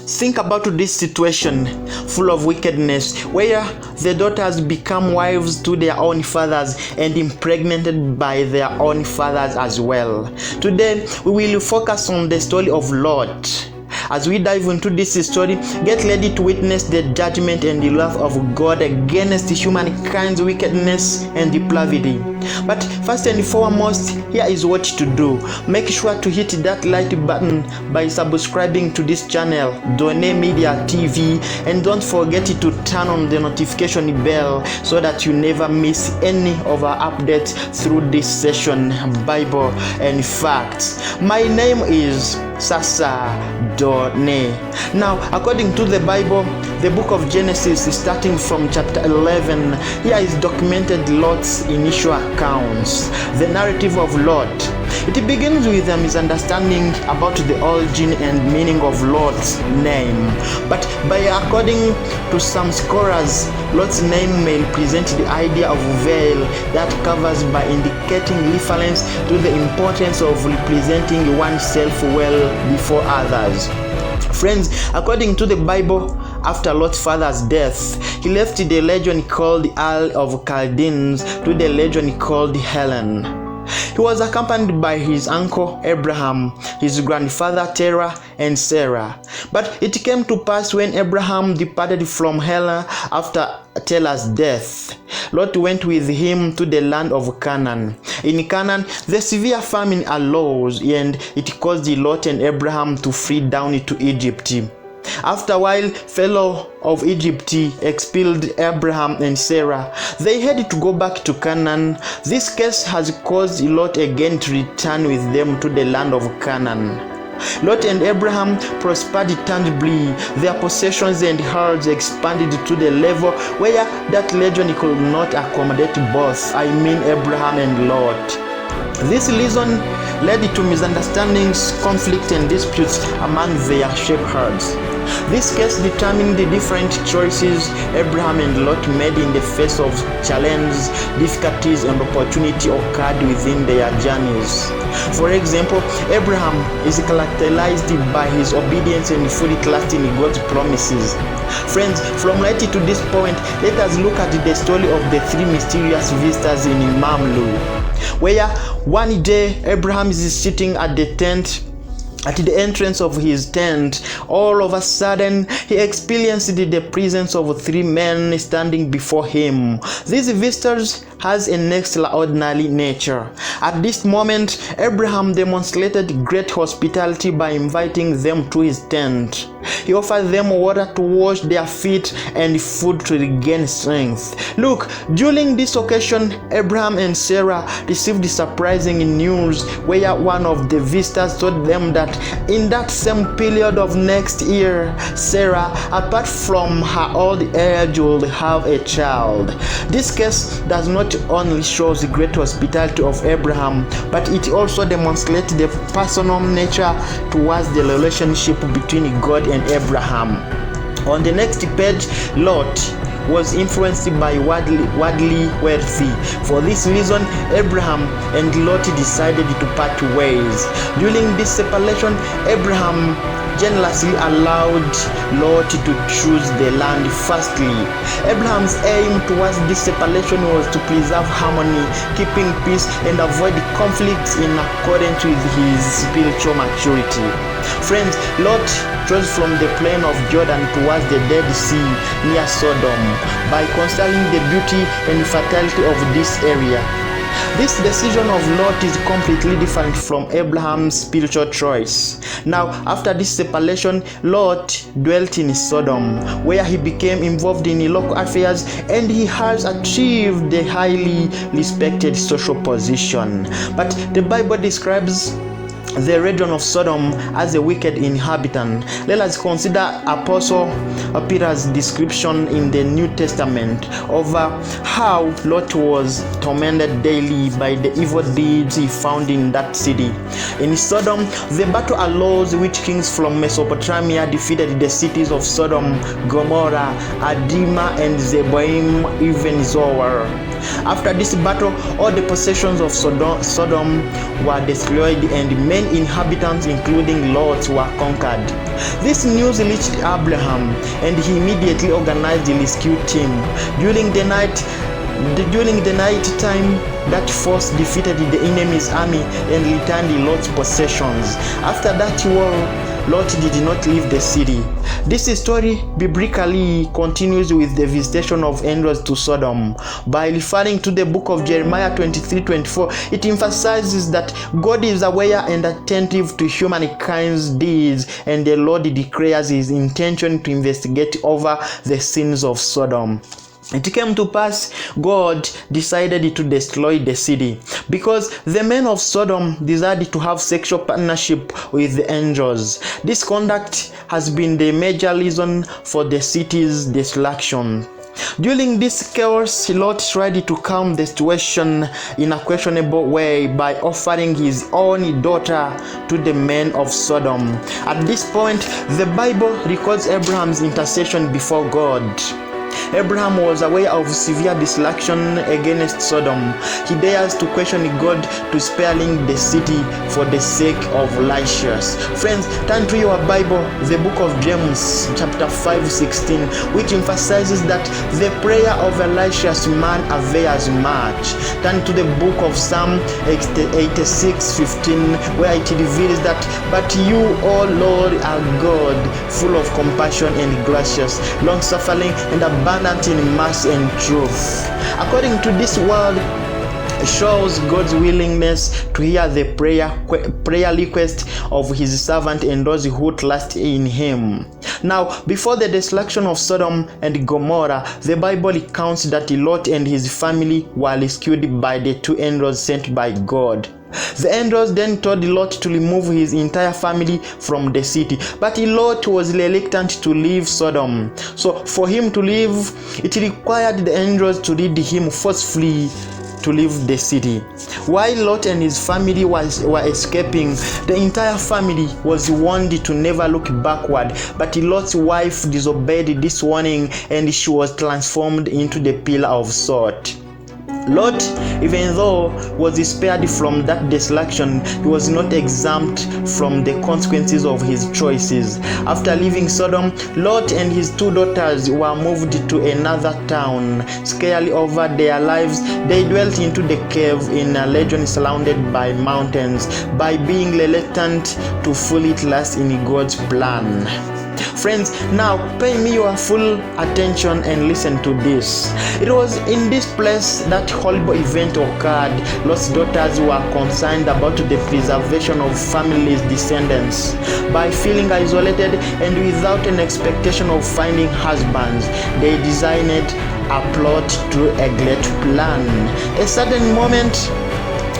Think about this situation full of wickedness, where the daughters become wives to their own fathers and impregnated by their own fathers as well. Today, we will focus on the story of Lot. As we dive into this story, get ready to witness the judgment and the wrath of God against humankind's wickedness and depravity. But first and foremost, here is what to do. Make sure to hit that like button by subscribing to this channel, Done Media TV, and don't forget to turn on the notification bell so that you never miss any of our updates through this session, Bible and Facts. My name is Sasa Done. Now, according to the Bible, the book of Genesis, starting from chapter 11, here is documented Lot's initial accounts, the narrative of Lot. It begins with a misunderstanding about the origin and meaning of Lot's name. But according to some scholars, Lot's name may represent the idea of veil that covers, by indicating reference to the importance of representing oneself well before others. Friends, according to the Bible, after Lot's father's death, he left the region called Isle of Chaldeans to the region called Helen. He was accompanied by his uncle Abraham, his grandfather Terah, and Sarah. But it came to pass when Abraham departed from Haran after Terah's death, Lot went with him to the land of Canaan. In Canaan, the severe famine arose, and it caused Lot and Abraham to flee down to Egypt. After a while, Pharaoh of Egypt expelled Abraham and Sarah. They had to go back to Canaan. This case has caused Lot again to return with them to the land of Canaan. Lot and Abraham prospered tangibly. Their possessions and herds expanded to the level where that region could not accommodate both, Abraham and Lot. This reason led to misunderstandings, conflict, and disputes among their shepherds. This case determined the different choices Abraham and Lot made in the face of challenges, difficulties, and opportunity occurred within their journeys. For example, Abraham is characterized by his obedience and fully trust in God's promises. Friends, from right to this point, let us look at the story of the three mysterious visitors in Mamre, where one day Abraham is sitting at the entrance of his tent. All of a sudden, he experienced the presence of three men standing before him. These visitors has an extraordinary nature. At this moment, Abraham demonstrated great hospitality by inviting them to his tent. He offered them water to wash their feet and food to regain strength. Look, during this occasion, Abraham and Sarah received surprising news, where one of the visitors told them that in that same period of next year, Sarah, apart from her old age, will have a child. This case does not only show the great hospitality of Abraham, but it also demonstrates the personal nature towards the relationship between God and Abraham. On the next page, Lot was influenced by worldly wealthy. For this reason, Abraham and Lot decided to part ways. During this separation, Abraham generously allowed Lot to choose the land firstly. Abraham's aim towards this separation was to preserve harmony, keeping peace, and avoid conflicts in accordance with his spiritual maturity. Friends, Lot chose from the plain of Jordan towards the Dead Sea near Sodom by considering the beauty and fertility of this area. This decision of Lot is completely different from Abraham's spiritual choice. Now, after this separation, Lot dwelt in Sodom, where he became involved in local affairs, and he has achieved a highly respected social position. But the Bible describes the region of Sodom as a wicked inhabitant. Let us consider Apostle Peter's description in the New Testament of how Lot was tormented daily by the evil deeds he found in that city. In Sodom, the battle arose which kings from Mesopotamia defeated the cities of Sodom, Gomorrah, Admah, and Zeboim, even Zoar. After this battle, all the possessions of Sodom were destroyed, and many inhabitants, including Lot, were conquered. This news reached Abraham, and he immediately organized a rescue team. During the night time, that force defeated the enemy's army and returned Lot's possessions. After that war, Lot did not leave the city. This story biblically continues with the visitation of angels to Sodom. By referring to the book of Jeremiah 23:24, it emphasizes that God is aware and attentive to humankind's deeds, and the Lord declares his intention to investigate over the sins of Sodom. It came to pass, God decided to destroy the city because the men of Sodom desired to have sexual partnership with the angels. This conduct has been the major reason for the city's destruction. During this chaos, Lot tried to calm the situation in a questionable way by offering his own daughter to the men of Sodom. At this point, the Bible records Abraham's intercession before God. Abraham was aware of severe destruction against Sodom. He dares to question God to sparing the city for the sake of righteous. Friends, turn to your Bible, the book of James, chapter 5:16, which emphasizes that the prayer of a righteous man avails much. Turn to the book of Psalm 86:15, where it reveals that, "But you, O Lord, are God, full of compassion and gracious, long-suffering and abundant in mercy and truth." According to this word, shows God's willingness to hear the prayer request of his servant and those who trust in him. Now, before the destruction of Sodom and Gomorrah, the Bible recounts that Lot and his family were rescued by the two angels sent by God. The angels then told Lot to remove his entire family from the city, but Lot was reluctant to leave Sodom. So for him to leave, it required the angels to lead him forcefully to leave the city. While Lot and his family were escaping, the entire family was warned to never look backward, but Lot's wife disobeyed this warning and she was transformed into the pillar of salt. Lot, even though was spared from that destruction, he was not exempt from the consequences of his choices. After leaving Sodom, Lot and his two daughters were moved to another town. Scarcely over their lives, they dwelt into the cave in a region surrounded by mountains, by being reluctant to fully trust in God's plan. Friends, now pay me your full attention and listen to this. It was in this place that horrible event occurred. Lot's daughters were concerned about the preservation of family's descendants. By feeling isolated and without an expectation of finding husbands, they designed a plot to a great plan. A certain moment,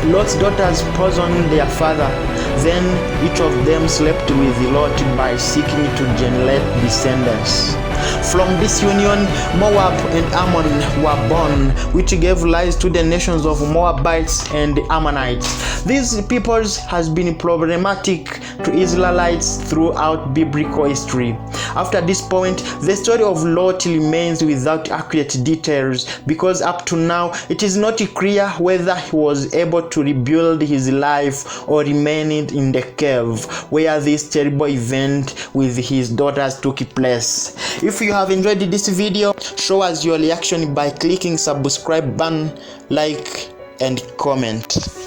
Lot's daughters poisoned their father. Then each of them slept with Lot by seeking to generate descendants. From this union, Moab and Ammon were born, which gave rise to the nations of Moabites and Ammonites. These peoples has been problematic to Israelites throughout biblical history. After this point, the story of Lot remains without accurate details because up to now, it is not clear whether he was able to rebuild his life or remained in the cave where this terrible event with his daughters took place. If you have enjoyed this video, show us your reaction by clicking subscribe button, like and comment.